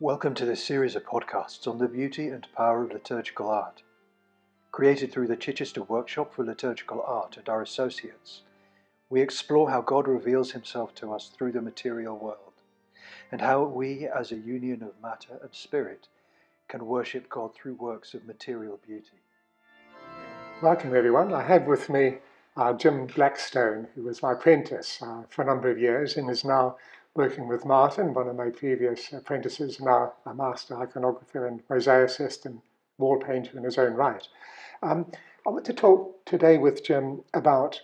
Welcome to this series of podcasts on the beauty and power of liturgical art. Created through the Chichester Workshop for Liturgical Art and our associates, we explore how God reveals himself to us through the material world, and how we, as a union of matter and spirit, can worship God through works of material beauty. Welcome everyone. I have with me Jim Blackstone, who was my apprentice for a number of years and is now working with Martin, one of my previous apprentices, now a master iconographer and mosaicist and wall painter in his own right. I want to talk today with Jim about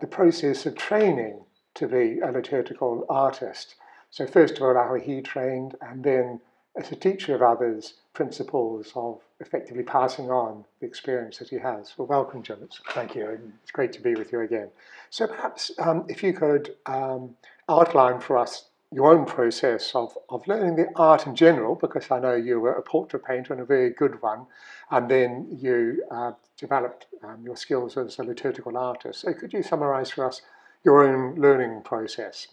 the process of training to be a liturgical artist. So first of all, how he trained, and then as a teacher of others, principles of effectively passing on the experience that he has. Well, welcome, Jim. Thank you. It's great to be with you again. So perhaps if you could outline for us your own process of learning the art in general, because I know you were a portrait painter and a very good one, and then you developed your skills as a liturgical artist. So could you summarize for us your own learning process?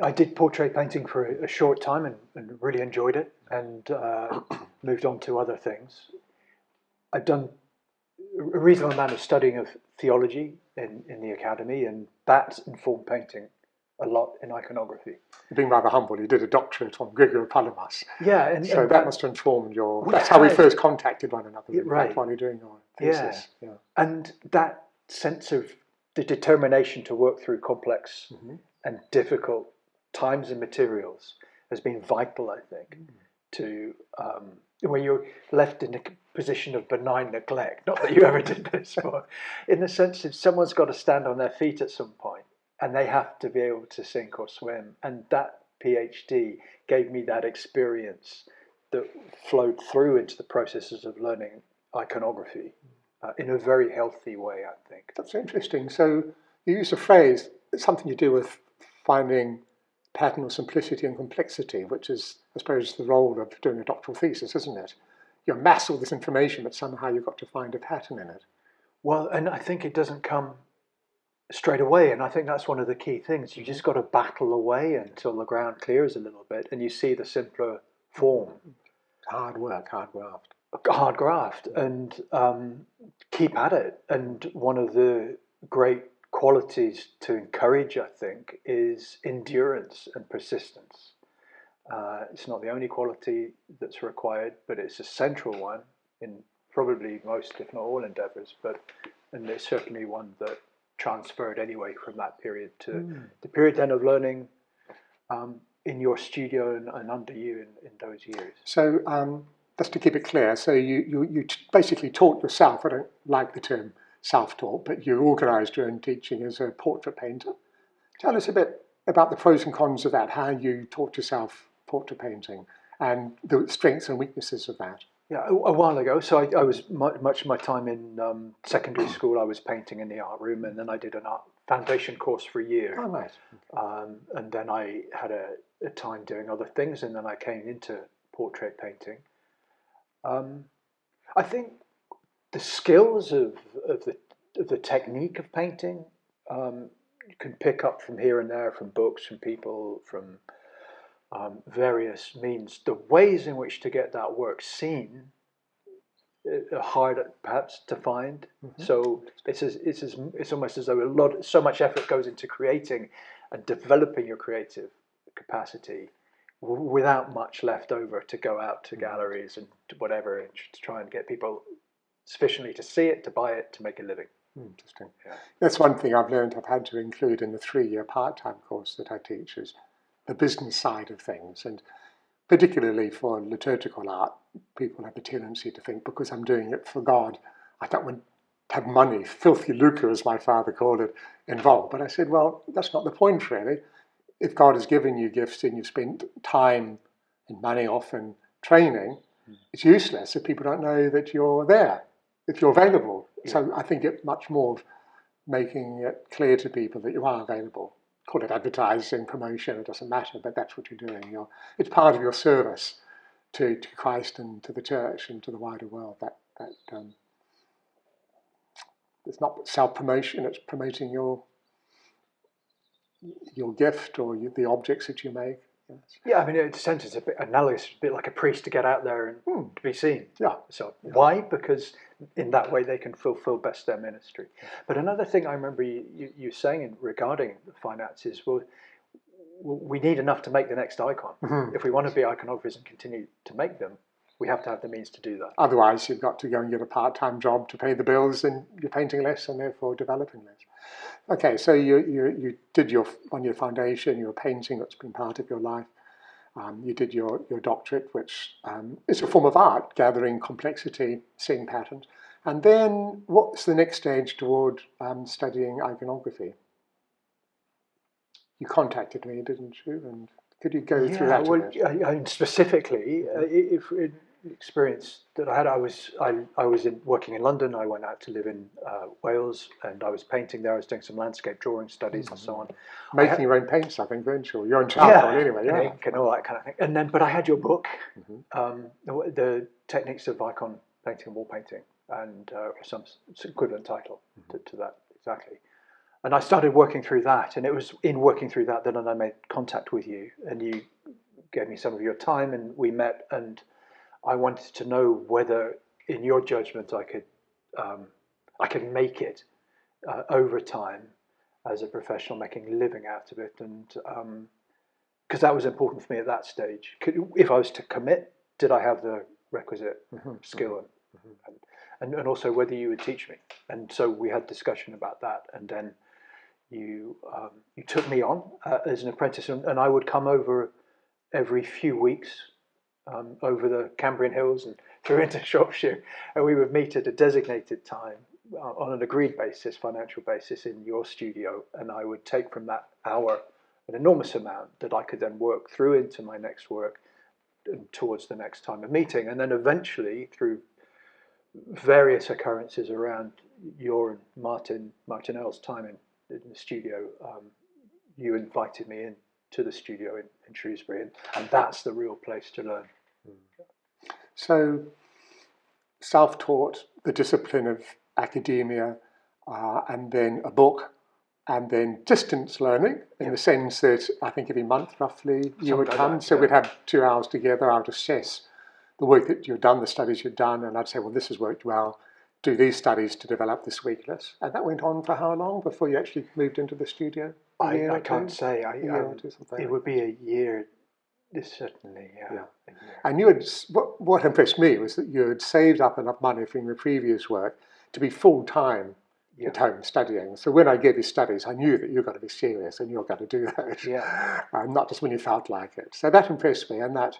I did portrait painting for a short time and really enjoyed it, and moved on to other things. I've done a reasonable amount of studying of theology in the academy, and that informed painting a lot in iconography. You're being rather humble. You did a doctorate on Gregory Palamas. Yeah, and that must have informed your... That's how we first contacted one another, right, while you're doing your thesis. Yeah. And that sense of the determination to work through complex and difficult times and materials has been vital, I think, to when you're left in a position of benign neglect. Not that you ever did this, but in the sense that someone's got to stand on their feet at some point, and they have to be able to sink or swim. And that PhD gave me that experience that flowed through into the processes of learning iconography in a very healthy way, I think. That's interesting. So you use a phrase, something to do with finding pattern or simplicity and complexity, which is, I suppose, the role of doing a doctoral thesis, isn't it? You amass all this information, but somehow you've got to find a pattern in it. Well, and I think it doesn't come straight away, and I think that's one of the key things. You just got to battle away until the ground clears a little bit, and you see the simpler form. Hard work, hard graft. Hard graft, and keep at it. And one of the great qualities to encourage, I think, is endurance and persistence. It's not the only quality that's required, but it's a central one in probably most, if not all, endeavours. And it's certainly one that transferred anyway from that period to the period then of learning in your studio and under you in those years. So just to keep it clear, so you basically taught yourself. I don't like the term self-taught, but you organised your own teaching as a portrait painter. Tell us a bit about the pros and cons of that, how you taught yourself portrait painting and the strengths and weaknesses of that. Yeah, a while ago. So I was much of my time in secondary school. I was painting in the art room, and then I did an art foundation course for a year. Oh, right. Okay. And then I had a time doing other things, and then I came into portrait painting. I think the skills of the technique of painting you can pick up from here and there, from books, from people, from various means. The ways in which to get that work seen are hard, perhaps, to find. So it's almost as though so much effort goes into creating and developing your creative capacity, without much left over to go out to galleries and whatever to try and get people sufficiently to see it, to buy it, to make a living. Interesting. Yeah. That's one thing I've learned I've had to include in the 3-year part-time course that I teach, is the business side of things. And particularly for liturgical art, people have a tendency to think, because I'm doing it for God, I don't want to have money, filthy lucre, as my father called it, involved. But I said, well, that's not the point, really. If God has given you gifts and you've spent time and money often training, it's useless if people don't know that you're there, if you're available. Yeah. So I think it's much more of making it clear to people that you are available. Call it advertising, promotion, it doesn't matter, but that's what you're doing. It's part of your service to Christ and to the church and to the wider world. It's not self-promotion, it's promoting your gift or the objects that you make. Yes. Yeah, I mean, in a sense, it's a bit analogous, a bit like a priest to get out there and to be seen. Yeah. So why? Because in that way they can fulfill best their ministry. But another thing I remember you saying regarding the finances was, we need enough to make the next icon. If we want to be iconographers and continue to make them, we have to have the means to do that. Otherwise, you've got to go and get a part-time job to pay the bills, and you're painting less and therefore developing less. Okay, so you did your 1-year foundation, you were painting, that's been part of your life. You did your doctorate, which is a form of art, gathering complexity, seeing patterns. And then what's the next stage toward studying iconography? You contacted me, didn't you? And could you go through that a bit? And specifically, if the experience that I had, I was working in London. I went out to live in Wales, and I was painting there. I was doing some landscape drawing studies and so on. Making your own paints, I think, weren't you? Your own charcoal, anyway. And ink and all that kind of thing. And then, but I had your book, the techniques of icon painting and wall painting, and some equivalent title to that exactly. And I started working through that, and it was in working through that I made contact with you, and you gave me some of your time, and we met, and I wanted to know whether, in your judgment, I could make it over time as a professional, making a living out of it, and because that was important for me at that stage. If I was to commit, did I have the requisite skill, and also whether you would teach me? And so we had discussion about that, and then you took me on as an apprentice, and I would come over every few weeks over the Cambrian Hills and through into Shropshire, and we would meet at a designated time on an agreed basis, financial basis, in your studio, and I would take from that hour an enormous amount that I could then work through into my next work and towards the next time of meeting, and then eventually through various occurrences around your and Martinelle's time in the studio, you invited me in to the studio in Shrewsbury, and that's the real place to learn. So, self-taught, the discipline of academia, and then a book, and then distance learning, in the sense that I think every month roughly you would come, so we'd have 2 hours together. I would assess the work that you've done, the studies you've done, and I'd say, well, this has worked well. Do these studies to develop this weakness. And that went on for how long before you actually moved into the studio? I can't say. It would be a year, certainly, yeah. And you had, what impressed me was that you had saved up enough money from your previous work to be full-time at home studying. So when I gave you studies, I knew that you're going to be serious and you're going to do those. Not just when you felt like it. So that impressed me, and that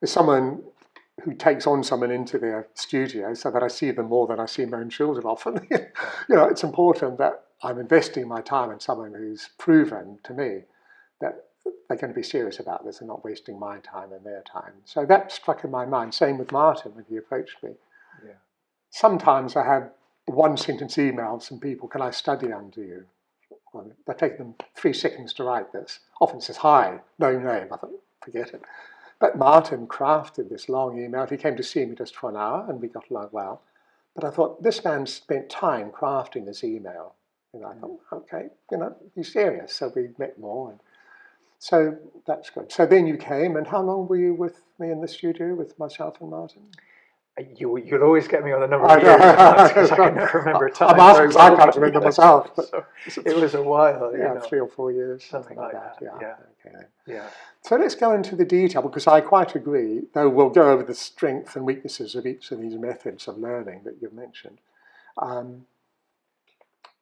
as someone who takes on someone into their studio so that I see them more than I see my own children often. It's important that I'm investing my time in someone who's proven to me that they're going to be serious about this and not wasting my time and their time. So that struck in my mind. Same with Martin when he approached me. Sometimes I have one-sentence emails from people, can I study under you? Well, they take them 3 seconds to write this. Often it says, hi, no name. I thought, forget it. But Martin crafted this long email. He came to see me just for an hour, and we got along well. But I thought, this man spent time crafting this email. And I thought, okay, he's serious. So we met more. And so that's good. So then you came, and how long were you with me in the studio with myself and Martin? You'll always get me on a number of years because I can never remember a time. I'm asking because I can't remember myself. But so it was a while. 3 or 4 years. Something like that. Okay. So let's go into the detail, because I quite agree, though we'll go over the strengths and weaknesses of each of these methods of learning that you've mentioned.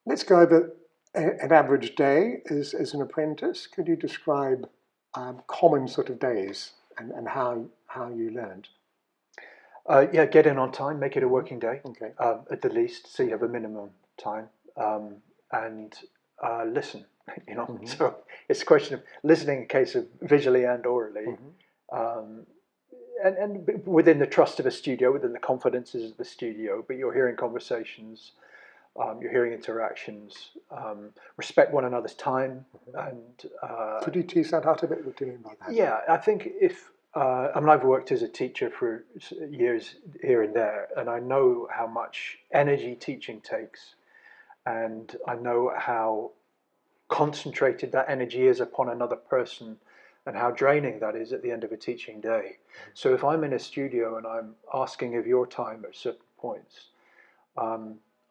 Let's go over an average day as an apprentice. Could you describe common sort of days and how you learned? Get in on time, make it a working day, okay. At the least, so you have a minimum time, and listen. So it's a question of listening in case of visually and orally, and within the trust of a studio, within the confidences of the studio. But you're hearing conversations, you're hearing interactions. Respect one another's time, and could you tease that out a bit? What do you mean by that? Yeah, I think if I've worked as a teacher for years here and there, and I know how much energy teaching takes, and I know how concentrated that energy is upon another person, and how draining that is at the end of a teaching day. So if I'm in a studio and I'm asking of your time at certain points,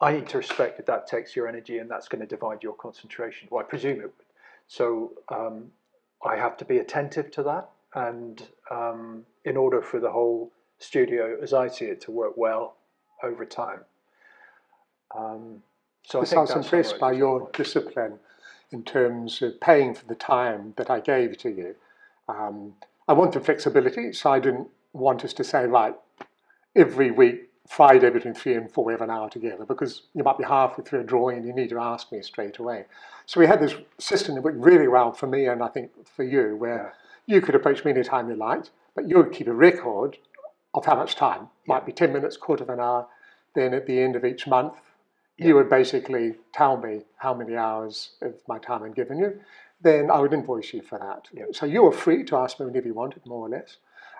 I need to respect that that takes your energy and that's going to divide your concentration. Well, I presume it would. So I have to be attentive to that, and in order for the whole studio, as I see it, to work well over time. So I was impressed by your discipline in terms of paying for the time that I gave to you. I wanted flexibility, so I didn't want us to say, right, every week, Friday between 3 and 4, we have an hour together, because you might be halfway through a drawing and you need to ask me straight away. So we had this system that worked really well for me, and I think for you, where you could approach me anytime you liked, but you would keep a record of how much time. Might be 10 minutes, quarter of an hour. Then at the end of each month, you would basically tell me how many hours of my time I'd given you. Then I would invoice you for that. So you were free to ask me whenever you wanted, more or less.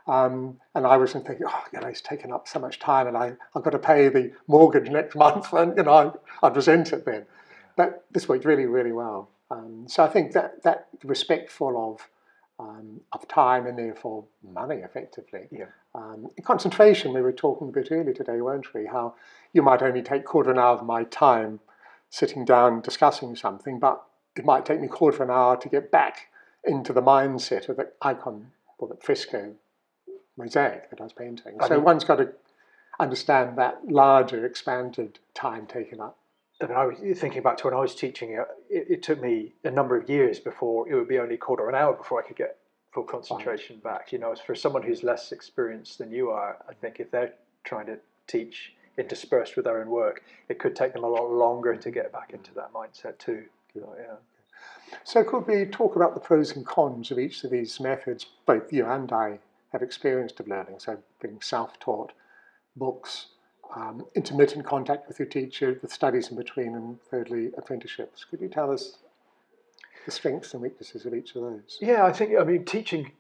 And I was thinking, it's taken up so much time, and I've got to pay the mortgage next month, and I'd resent it then. But this worked really, really well. So I think that respectful of time and therefore money, effectively. Concentration, we were talking a bit earlier today, weren't we? How you might only take quarter of an hour of my time sitting down discussing something, but it might take me quarter of an hour to get back into the mindset of the icon or the fresco mosaic that I was painting. So one's got to understand that larger, expanded time taken up. I mean, I was thinking back to when I was teaching it took me a number of years before it would be only a quarter of an hour before I could get full concentration back. For someone who's less experienced than you are, I think if they're trying to teach interspersed with their own work, it could take them a lot longer to get back into that mindset too. So could we talk about the pros and cons of each of these methods? Both you and I have experienced of learning, so being self-taught, books, intermittent contact with your teacher, the studies in between, and thirdly, apprenticeships. Could you tell us the strengths and weaknesses of each of those? Yeah, I mean, teaching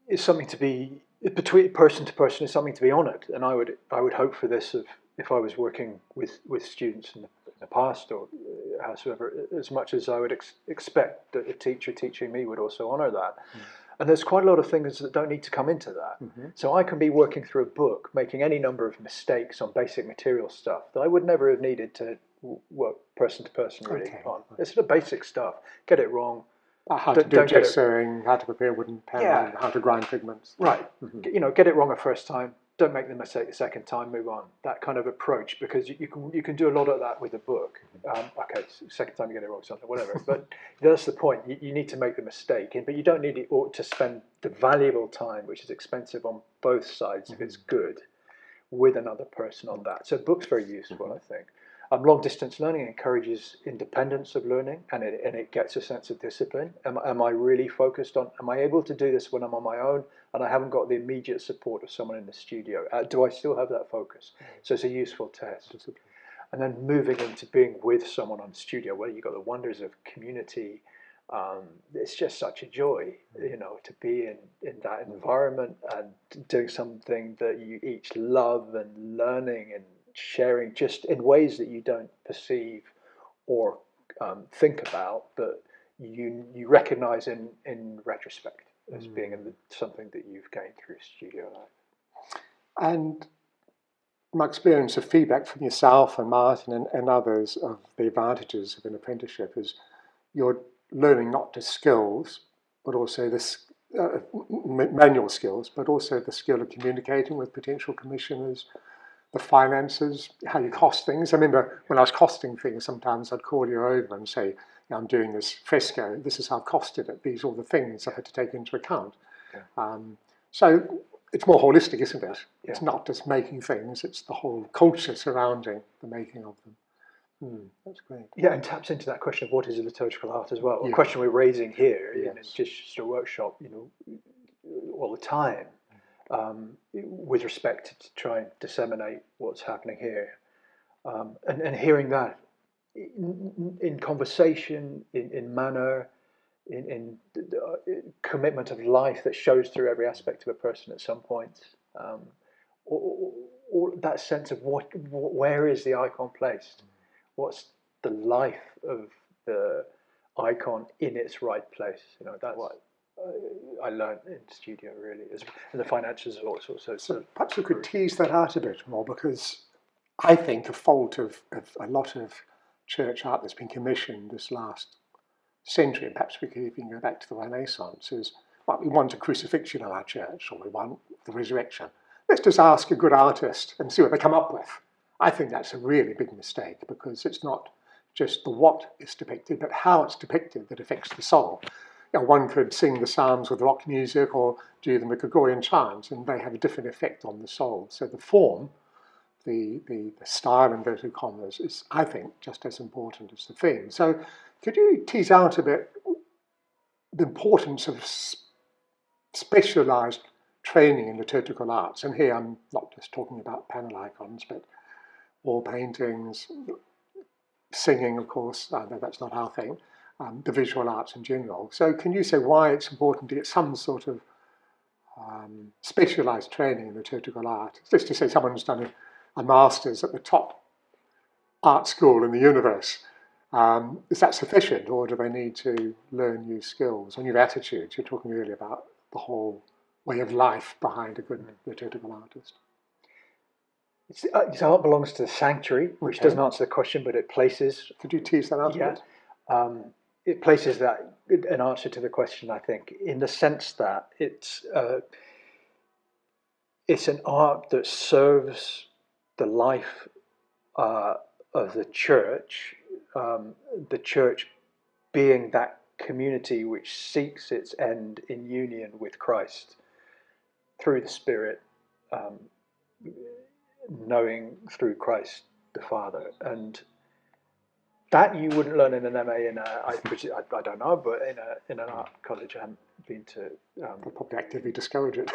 is something to be, between person to person, is something to be honoured, and I would hope for this if I was working with students in the past or howsoever, as much as I would expect that a teacher teaching me would also honour that. And there's quite a lot of things that don't need to come into that. So I can be working through a book, making any number of mistakes on basic material stuff that I would never have needed to work person to person really on. It's sort of basic stuff. Get it wrong. How to do gessoing, how to prepare wooden pen, how to grind pigments. Right. Get it wrong a first time. Don't make the mistake the second time. Move on. That kind of approach, because you can do a lot of that with a book. Okay, second time you get it wrong, something, whatever. But that's the point. You need to make the mistake, but you don't need it to spend the valuable time, which is expensive on both sides, if it's good, with another person on that. So books very useful, I think. Long distance learning encourages independence of learning, and it gets a sense of discipline. Am I really focused on, am I able to do this when I'm on my own and I haven't got the immediate support of someone in the studio? Do I still have that focus? So it's a useful test. And then moving into being with someone on studio, where you've got the wonders of community, it's just such a joy, to be in that environment and doing something that you each love and learning and sharing just in ways that you don't perceive or think about, but you recognize in retrospect as being something that you've gained through studio life. And my experience of feedback from yourself and Martin and others of the advantages of an apprenticeship is you're learning not just skills, but also the manual skills, but also the skill of communicating with potential commissioners, the finances, how you cost things. I remember when I was costing things, sometimes I'd call you over and say, I'm doing this fresco, this is how I've costed it, these are all the things I had to take into account. So it's more holistic, isn't it? It's not just making things, it's the whole culture surrounding the making of them. That's great. Yeah, and taps into that question of what is a liturgical art as well. A question we're raising here in just a workshop, all the time. With respect to try and disseminate what's happening here, and hearing that in conversation, in manner, in commitment of life that shows through every aspect of a person at some point, or that sense of where is the icon placed? What's the life of the icon in its right place? That's I learned in studio really, and the financials also. So perhaps we could tease that out a bit more, because I think a fault of a lot of church art that's been commissioned this last century, and perhaps we could even go back to the Renaissance, is, well, we want a crucifixion in our church, or we want the resurrection. Let's just ask a good artist and see what they come up with. I think that's a really big mistake, because it's not just the what is depicted, but how it's depicted that affects the soul. You know, one could sing the Psalms with rock music or do them with Gregorian chants, and they have a different effect on the soul. So the form, the style, inverted commas, is, I think, just as important as the theme. So could you tease out a bit the importance of specialised training in liturgical arts? And here I'm not just talking about panel icons, but wall paintings, singing, of course, though that's not our thing, the visual arts in general. So can you say why it's important to get some sort of specialised training in liturgical art? Let's just say someone's done a master's at the top art school in the universe. Is that sufficient, or do they need to learn new skills or new attitudes? You're talking earlier about the whole way of life behind a good liturgical artist. Its art belongs to the sanctuary, which doesn't answer the question, but it places. Could you tease that out a bit? It places that an answer to the question, I think, in the sense that it's an art that serves the life of the church being that community which seeks its end in union with Christ through the Spirit, knowing through Christ the Father. And that you wouldn't learn in an MA I don't know, but in an art college. I haven't been to. They'll probably actively discourage it.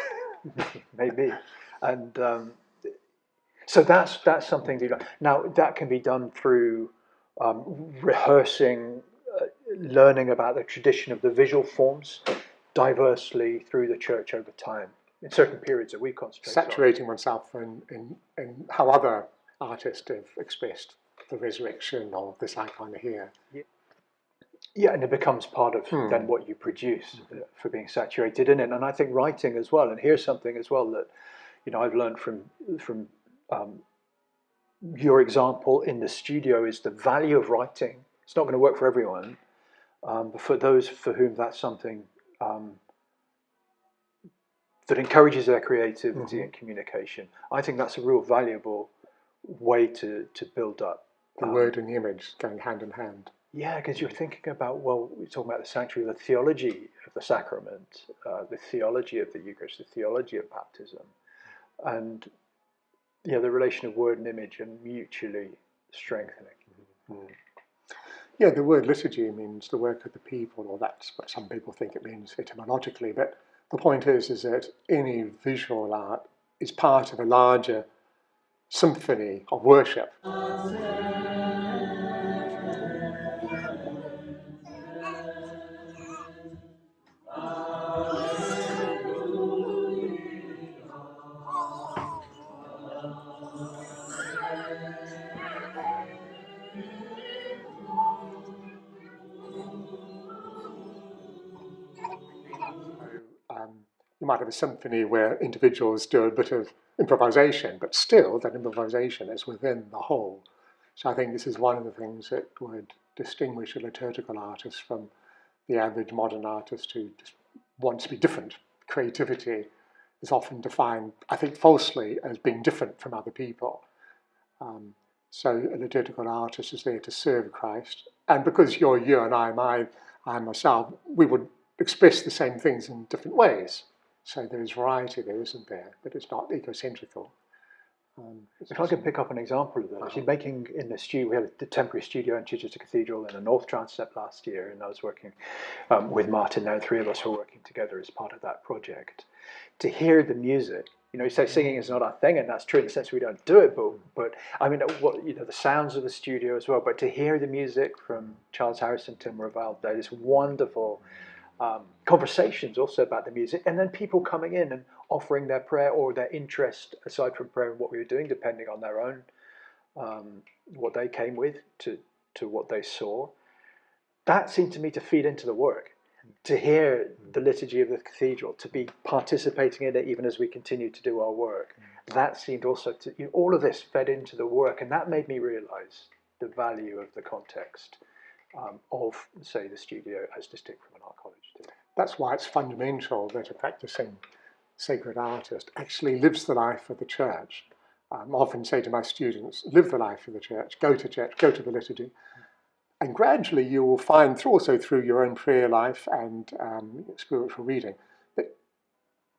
Maybe, and so that's something to learn. Now that can be done through rehearsing, learning about the tradition of the visual forms diversely through the church over time in certain periods that we concentrate saturating oneself in how other artists have expressed the resurrection or this icon here. Yeah, and it becomes part of then what you produce for being saturated in it. And I think writing as well. And here's something as well that I've learned from your example in the studio is the value of writing. It's not going to work for everyone, but for those for whom that's something that encourages their creativity and communication, I think that's a real valuable way to build up. The word and the image going hand in hand. Yeah, because you're thinking about, we're talking about the sanctuary, the theology of the sacrament, the theology of the Eucharist, the theology of baptism, and the relation of word and image and mutually strengthening. Yeah, the word liturgy means the work of the people, or that's what some people think it means etymologically, but the point is that any visual art is part of a larger symphony of worship. You might have a symphony where individuals do a bit of improvisation, but still that improvisation is within the whole. So I think this is one of the things that would distinguish a liturgical artist from the average modern artist who just wants to be different. Creativity is often defined, I think, falsely as being different from other people. So a liturgical artist is there to serve Christ. And because you're you and I myself, we would express the same things in different ways. So there is variety there, isn't there? But it's not egocentrical. If I could pick up an example of that, actually making in the studio, we had a temporary studio in Chichester Cathedral in the North Transept last year, and I was working with Martin there, and three of us were working together as part of that project. To hear the music, you say singing is not our thing, and that's true in the sense we don't do it, but I mean, the sounds of the studio as well, but to hear the music from Charles Harrison, Tim Raval, this wonderful conversations also about the music, and then people coming in and offering their prayer or their interest aside from prayer and what we were doing, depending on their own what they came with to what they saw. That seemed to me to feed into the work, to hear the liturgy of the cathedral, to be participating in it even as we continue to do our work, that seemed also to, all of this fed into the work, and that made me realise the value of the context of, say, the studio as distinct from an art college too. That's why it's fundamental that a practicing sacred artist actually lives the life of the church. I often say to my students, live the life of the church, go to the liturgy. And gradually you will find, also through your own prayer life and spiritual reading, that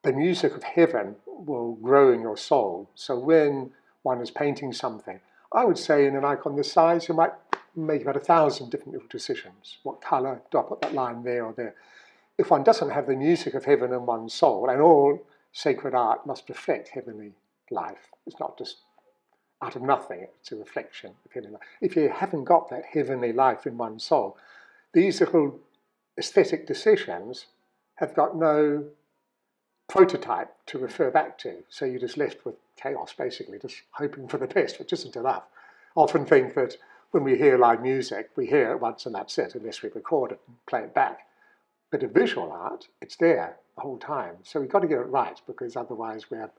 the music of heaven will grow in your soul. So when one is painting something, I would say in an icon this size, you might make about 1,000 different little decisions. What colour, do I put that line there or there? If one doesn't have the music of heaven in one's soul, and all sacred art must reflect heavenly life, it's not just out of nothing, it's a reflection of heavenly life. If you haven't got that heavenly life in one's soul, these little aesthetic decisions have got no prototype to refer back to. So you're just left with chaos, basically, just hoping for the best, which isn't enough. I often think that when we hear live music, we hear it once and that's it, unless we record it and play it back. But a visual art, it's there the whole time. So we've got to get it right, because otherwise we're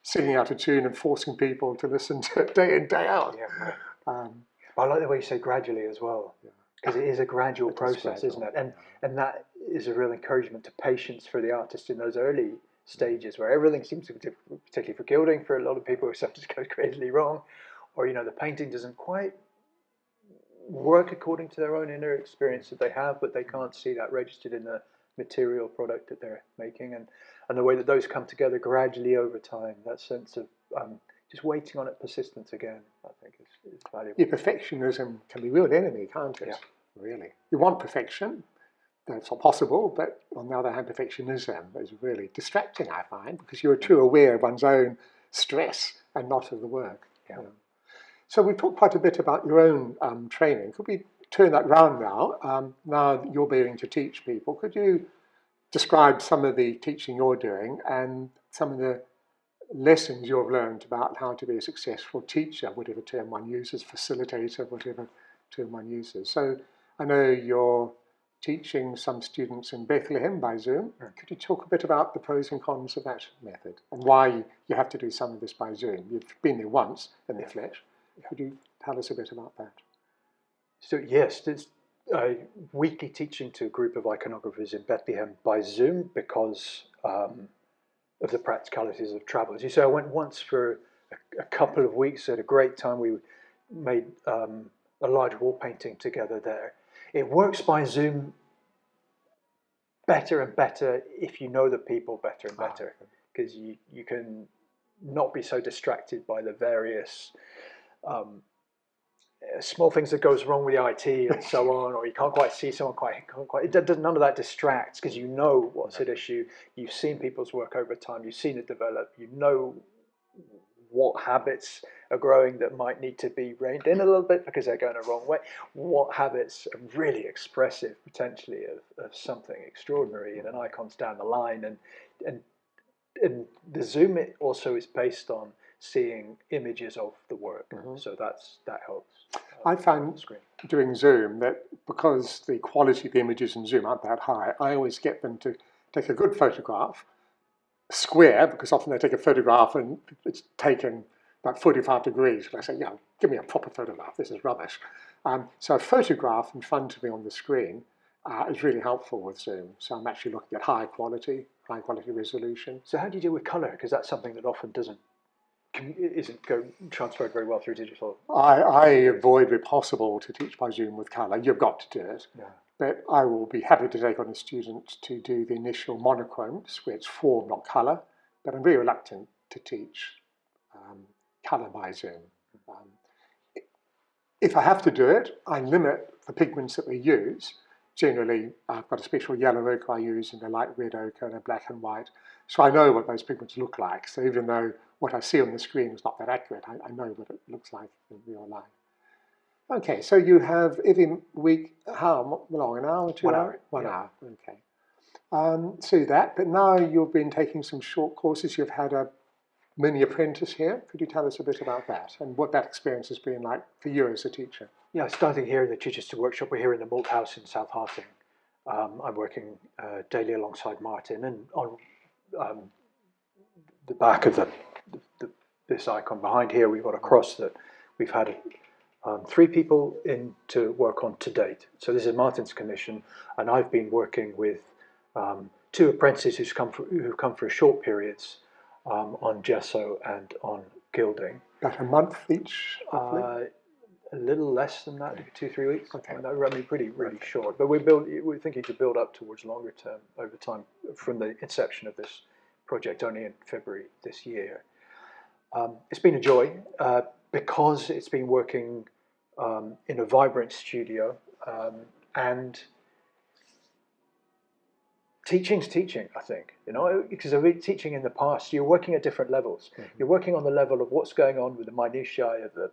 singing out a tune and forcing people to listen to it day in, day out. Yeah, right. I like the way you say gradually as well, because it is a gradual process, isn't it? And that is a real encouragement to patience for the artist in those early stages where everything seems to be, particularly for gilding, for a lot of people, who stuff just goes crazily wrong, or the painting doesn't quite work according to their own inner experience that they have, but they can't see that registered in the material product that they're making, and the way that those come together gradually over time, that sense of just waiting on it, persistence again, I think is valuable. Yeah, perfectionism can be a real enemy, can't it? Yeah. Really. You want perfection, that's not possible, but on the other hand, perfectionism is really distracting, I find, because you're too aware of one's own stress and not of the work. Yeah. So we've talked quite a bit about your own training. Could we turn that round now? Now that you're beginning to teach people, could you describe some of the teaching you're doing and some of the lessons you've learned about how to be a successful teacher, whatever term one uses, facilitator, whatever term one uses? So I know you're teaching some students in Bethlehem by Zoom. Could you talk a bit about the pros and cons of that method and why you have to do some of this by Zoom? You've been there once in the flesh. Could you tell us a bit about that? So yes, there's weekly teaching to a group of iconographers in Bethlehem by Zoom because of the practicalities of travel. As you say, I went once for a couple of weeks. Had a great time. We made a large wall painting together there. It works by Zoom better and better if you know the people better and better, because you can not be so distracted by the various small things that goes wrong with the IT and so on, or you can't quite see someone none of that distracts, because you know what's at issue. You've seen people's work over time. You've seen it develop. You know what habits are growing that might need to be reined in a little bit because they're going the wrong way. What habits are really expressive, potentially, of something extraordinary in an icon's down the line. And the Zoom also is based on seeing images of the work, so that helps. I found doing Zoom that because the quality of the images in Zoom aren't that high, I always get them to take a good photograph, square, because often they take a photograph and it's taken about 45 degrees. And I say, give me a proper photograph, this is rubbish. So a photograph in front of me on the screen is really helpful with Zoom. So I'm actually looking at high quality resolution. So how do you deal with colour? Because that's something that often isn't transferred very well through digital. I avoid where possible to teach by Zoom with colour. You've got to do it. Yeah. But I will be happy to take on a student to do the initial monochromes, where it's form, not colour. But I'm very reluctant to teach colour by Zoom. If I have to do it, I limit the pigments that we use. Generally, I've got a special yellow ochre I use and a light red ochre and a black and white. So I know what those pigments look like. So even though what I see on the screen is not that accurate, I know what it looks like in real life. Okay, so you have every week, how long, an hour, 2 hours? 1 hour, okay. So that, but now you've been taking some short courses. You've had a mini apprentice here. Could you tell us a bit about that and what that experience has been like for you as a teacher? Yeah, starting here in the Chichester workshop. We're here in the Malt House in South Harting. I'm working daily alongside Martin, and on the back of this icon behind here, we've got a cross that we've had 3 people in to work on to date. So this is Martin's commission, and I've been working with 2 apprentices who've come for short periods on gesso and on gilding. About a month each, roughly? A little less than that, 2-3 weeks. Okay. I mean, really short. But we're thinking to build up towards longer term over time from the inception of this project only in February this year. It's been a joy because it's been working in a vibrant studio, and teaching's teaching, I think, because I've been teaching in the past. You're working at different levels. Mm-hmm. You're working on the level of what's going on with the minutiae of the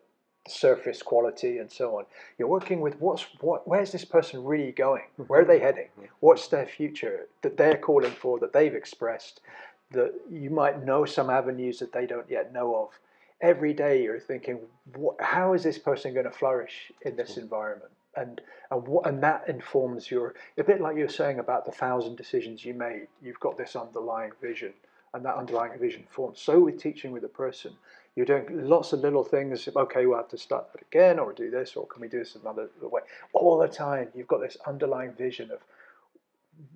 surface quality and so on. You're working with where's this person really going? Where are they heading? What's their future that they're calling for, that they've expressed, that you might know some avenues that they don't yet know of. Every day you're thinking, how is this person going to flourish in this environment? And that informs a bit like you were saying about the 1,000 decisions you made. You've got this underlying vision, and that underlying vision forms. So with teaching with a person, you're doing lots of little things. Okay, we'll have to start that again, or do this, or can we do this another way? All the time, you've got this underlying vision of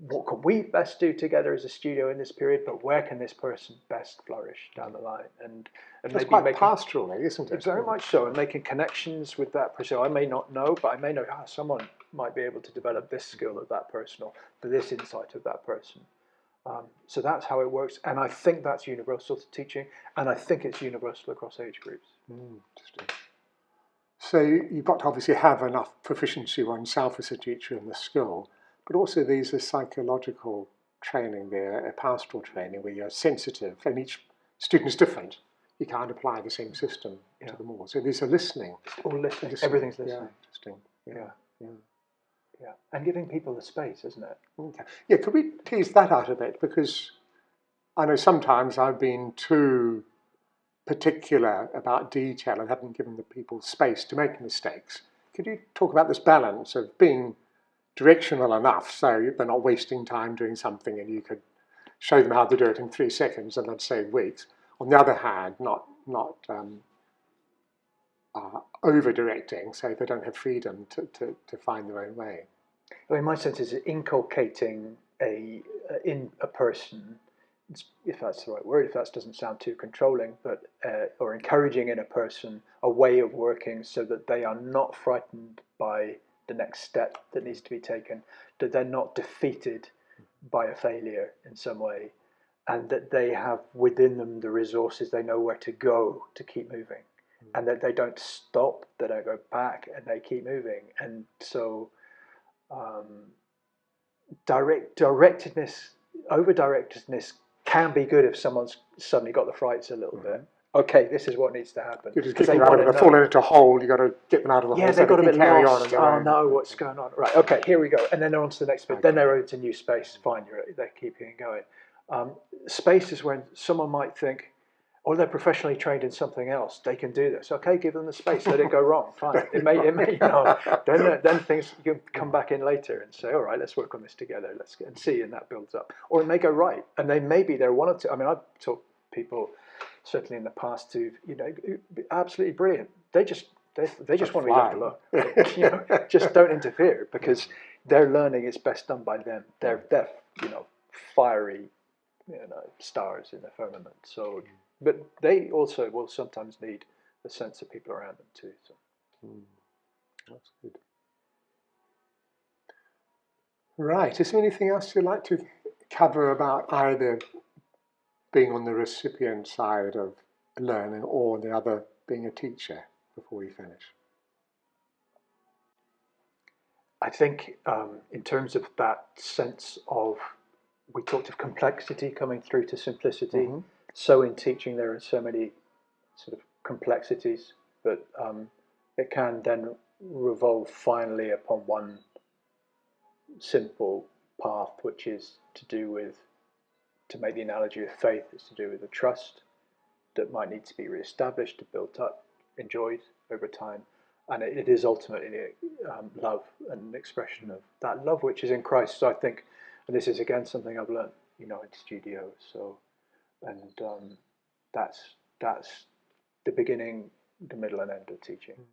what can we best do together as a studio in this period, but where can this person best flourish down the line? And it's maybe quite pastoral, isn't it? Very much so, and making connections with that person. I may not know, but I may know someone might be able to develop this skill of that person, or this insight of that person. So that's how it works, and I think that's universal to teaching, and I think it's universal across age groups. Interesting. So you've got to obviously have enough proficiency oneself as a teacher in the skill, but also these are psychological training there, a pastoral training where you're sensitive, and each student is different. You can't apply the same system to them all. So these are listening. It's all listening. Everything's listening. Yeah, interesting. Yeah, and giving people the space, isn't it? Okay. Yeah, could we tease that out a bit? Because I know sometimes I've been too particular about detail and haven't given the people space to make mistakes. Could you talk about this balance of being directional enough so they're not wasting time doing something and you could show them how to do it in 3 seconds and then save weeks? On the other hand, not over-directing so they don't have freedom to find their own way. I mean, my sense is inculcating in a person, if that's the right word, if that doesn't sound too controlling, but or encouraging in a person a way of working so that they are not frightened by the next step that needs to be taken, that they're not defeated by a failure in some way, and that they have within them the resources, they know where to go to keep moving, and that they don't stop, they don't go back, and they keep moving. And so over-directedness can be good if someone's suddenly got the frights a little bit. Okay, this is what needs to happen. You're just kicking them out of they're falling into a hole, you've got to get them out of the hole. Yeah, they've got a bit lost. Oh no, what's going on? Right, okay, here we go. And then they're on to the next bit. Then they're over to new space. Fine, they're keeping going. Space is when someone might think, or they're professionally trained in something else, they can do this. Okay, give them the space. Let it go wrong. Fine. It may. Then things you can come back in later and say, all right, let's work on this together. Let's and see, and that builds up. Or it may go right, and maybe they're one or two. I mean, I've taught people certainly in the past who absolutely brilliant. They just want to be left alone. Just don't interfere because their learning is best done by them. They're fiery, stars in the firmament. So. But they also will sometimes need a sense of people around them too. So. That's good. Right. Is there anything else you'd like to cover about either being on the recipient side of learning or the other being a teacher before we finish? I think in terms of that sense of, we talked of complexity coming through to simplicity. Mm-hmm. So in teaching, there are so many sort of complexities, but it can then revolve finally upon one simple path, which is to do with, to make the analogy of faith, is to do with the trust that might need to be reestablished, built up, enjoyed over time, and it is ultimately love and an expression of that love which is in Christ. So I think, and this is again something I've learned, in studio. So, and that's the beginning, the middle, and end of teaching.